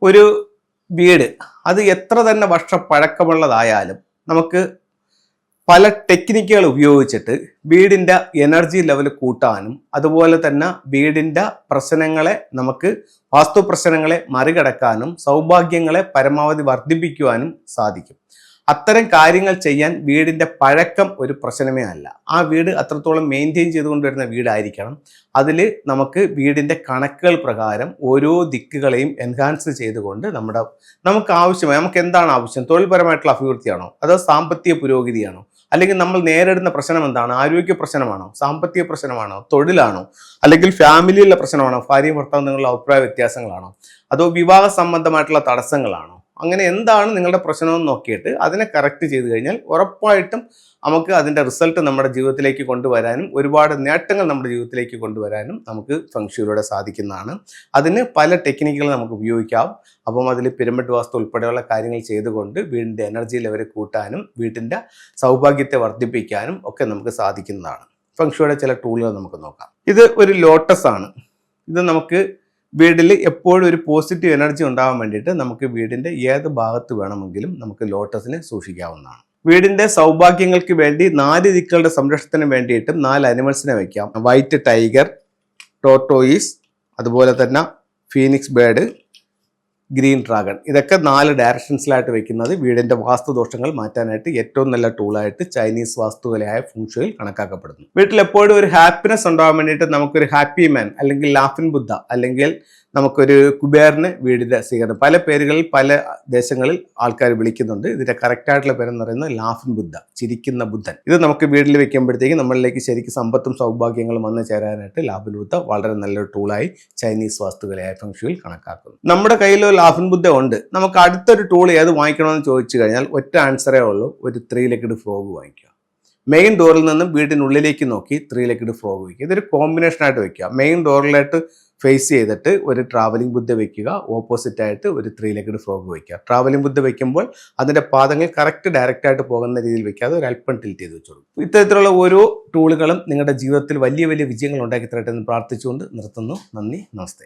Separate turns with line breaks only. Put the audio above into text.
ഒരു വീട് അത് എത്ര തന്നെ വർഷ പഴക്കമുള്ളതായാലും നമുക്ക് പല ടെക്നിക്കുകൾ ഉപയോഗിച്ചിട്ട് വീടിൻ്റെ എനർജി ലെവൽ കൂട്ടാനും അതുപോലെ തന്നെ വീടിൻ്റെ പ്രശ്നങ്ങളെ നമുക്ക് വാസ്തു പ്രശ്നങ്ങളെ മറികടക്കാനും സൗഭാഗ്യങ്ങളെ പരമാവധി വർദ്ധിപ്പിക്കുവാനും സാധിക്കും. അത്തരം കാര്യങ്ങൾ ചെയ്യാൻ വീടിൻ്റെ പഴക്കം ഒരു പ്രശ്നമേ അല്ല. ആ വീട് അത്രത്തോളം മെയിൻറ്റെയിൻ ചെയ്തുകൊണ്ടുവരുന്ന വീടായിരിക്കണം. അതിൽ നമുക്ക് വീടിൻ്റെ കണക്കുകൾ പ്രകാരം ഓരോ ദിക്കുകളെയും എൻഹാൻസ് ചെയ്തുകൊണ്ട് നമുക്ക് ആവശ്യമായി നമുക്ക് എന്താണ് ആവശ്യം, തൊഴിൽപരമായിട്ടുള്ള അഭിവൃദ്ധിയാണോ അതോ സാമ്പത്തിക പുരോഗതിയാണോ, അല്ലെങ്കിൽ നമ്മൾ നേരിടുന്ന പ്രശ്നം എന്താണ്, ആരോഗ്യ പ്രശ്നമാണോ, സാമ്പത്തിക പ്രശ്നമാണോ, തൊഴിലാണോ, അല്ലെങ്കിൽ ഫാമിലിയിലെ പ്രശ്നമാണോ, ഭാര്യയും ഭർത്താവും നിങ്ങളുടെ അഭിപ്രായ വ്യത്യാസങ്ങളാണോ, അതോ വിവാഹ സംബന്ധമായിട്ടുള്ള തടസ്സങ്ങളാണോ, അങ്ങനെ എന്താണ് നിങ്ങളുടെ പ്രശ്നമെന്ന് നോക്കിയിട്ട് അതിനെ കറക്റ്റ് ചെയ്ത് കഴിഞ്ഞാൽ ഉറപ്പായിട്ടും നമുക്ക് അതിൻ്റെ റിസൾട്ട് നമ്മുടെ ജീവിതത്തിലേക്ക് കൊണ്ടുവരാനും ഒരുപാട് നേട്ടങ്ങൾ നമ്മുടെ ജീവിതത്തിലേക്ക് കൊണ്ടുവരാനും നമുക്ക് ഫെങ്ഷുയിലൂടെ സാധിക്കുന്നതാണ്. അതിന് പല ടെക്നിക്കുകൾ നമുക്ക് ഉപയോഗിക്കാം. അപ്പം അതിൽ പിരമിഡ് വാസ്തു ഉൾപ്പെടെയുള്ള കാര്യങ്ങൾ ചെയ്തുകൊണ്ട് വീടിൻ്റെ എനർജി ലെവൽ കൂട്ടാനും വീട്ടിൻ്റെ സൗഭാഗ്യത്തെ വർദ്ധിപ്പിക്കാനും ഒക്കെ നമുക്ക് സാധിക്കുന്നതാണ്. ഫെങ്ഷുയുടെ ചില ടൂളുകൾ നമുക്ക് നോക്കാം. ഇത് ഒരു ലോട്ടസ് ആണ്. ഇത് നമുക്ക് വീട്ടിൽ എപ്പോഴും ഒരു പോസിറ്റീവ് എനർജി ഉണ്ടാകാൻ വേണ്ടിയിട്ട് നമുക്ക് വീടിൻ്റെ ഏത് ഭാഗത്ത് വേണമെങ്കിലും നമുക്ക് ലോട്ടസിനെ സൂക്ഷിക്കാവുന്നതാണ്. വീടിൻ്റെ സൗഭാഗ്യങ്ങൾക്ക് വേണ്ടി 4 ദിക്കുകളുടെ സംരക്ഷണത്തിന് വേണ്ടിയിട്ടും 4 അനിമൽസിനെ വയ്ക്കാം. വൈറ്റ് ടൈഗർ, ടോർട്ടോയിസ്, അതുപോലെ തന്നെ ഫീനിക്സ് ബേർഡ്, ഗ്രീൻ ഡ്രാഗൺ. ഇതൊക്കെ 4 ഡയറക്ഷൻസിലായിട്ട് വെക്കുന്നത് വീടിൻ്റെ വാസ്തുദോഷങ്ങൾ മാറ്റാനായിട്ട് ഏറ്റവും നല്ല ടൂളായിട്ട് ചൈനീസ് വാസ്തുകലയായ ഫെങ്ഷുയിൽ കണക്കാക്കപ്പെടുന്നു. വീട്ടിൽ എപ്പോഴും ഒരു ഹാപ്പിനെസ് ഉണ്ടാകാൻ വേണ്ടിയിട്ട് നമുക്കൊരു ഹാപ്പി മാൻ അല്ലെങ്കിൽ ലാഫിൻ ബുദ്ധ അല്ലെങ്കിൽ നമുക്കൊരു കുബേറിന് വീടിൻ്റെ സ്വീകരണം, പല പേരുകളിൽ പല ദേശങ്ങളിൽ ആൾക്കാർ വിളിക്കുന്നുണ്ട്. ഇതിൻ്റെ കറക്റ്റായിട്ടുള്ള പേരെന്ന് പറയുന്നത് ലാഫിൻ ബുദ്ധ, ചിരിക്കുന്ന ബുദ്ധൻ. ഇത് നമുക്ക് വീട്ടിൽ വെക്കുമ്പോഴത്തേക്ക് നമ്മളിലേക്ക് ശരിക്കും സമ്പത്തും സൗഭാഗ്യങ്ങളും വന്നു ചേരാനായിട്ട് ലാഫിൻ ബുദ്ധ വളരെ നല്ലൊരു ടൂളായി ചൈനീസ് വാസ്തുകലയായ ഫെങ്ഷുയിൽ കണക്കാക്കുന്നു. നമ്മുടെ കയ്യിൽ ലാഫിൻ ബുദ്ധ ഉണ്ട്. നമുക്ക് അടുത്തൊരു ടൂൾ ഏത് വാങ്ങിക്കണമെന്ന് ചോദിച്ചു കഴിഞ്ഞാൽ ഒറ്റ ആൻസറേ ഉള്ളൂ, ഒരു 3 ലെഗ്ഡ് ഫ്രോഗ് വാങ്ങിക്കുക. മെയിൻ ഡോറിൽ നിന്നും വീടിനുള്ളിലേക്ക് നോക്കി 3 ലെഗ്ഡ് ഫ്രോഗ് വയ്ക്കുക. ഇതൊരു കോമ്പിനേഷനായിട്ട് വയ്ക്കുക. മെയിൻ ഡോറിലായിട്ട് ഫേസ് ചെയ്തിട്ട് ഒരു ട്രാവലിംഗ് ബുദ്ധ വയ്ക്കുക, ഓപ്പോസിറ്റ് ആയിട്ട് ഒരു 3 ലെഗ്ഡ് ഫ്രോഗ് വയ്ക്കുക. ട്രാവലിംഗ് ബുദ്ധ വയ്ക്കുമ്പോൾ അതിൻ്റെ പാദങ്ങൾ ഡയറക്റ്റായിട്ട് പോകുന്ന രീതിയിൽ വയ്ക്കാതെ ഒരു അല്പം ടിൽറ്റ് ചെയ്ത് വെച്ചോളൂ. ഇത്തരത്തിലുള്ള ഓരോ ടൂളുകളും നിങ്ങളുടെ ജീവിതത്തിൽ വലിയ വലിയ വിജയങ്ങൾ ഉണ്ടാക്കി തരട്ടെ എന്ന് പ്രാർത്ഥിച്ചുകൊണ്ട് നിർത്തുന്നു. നന്ദി, നമസ്തേ.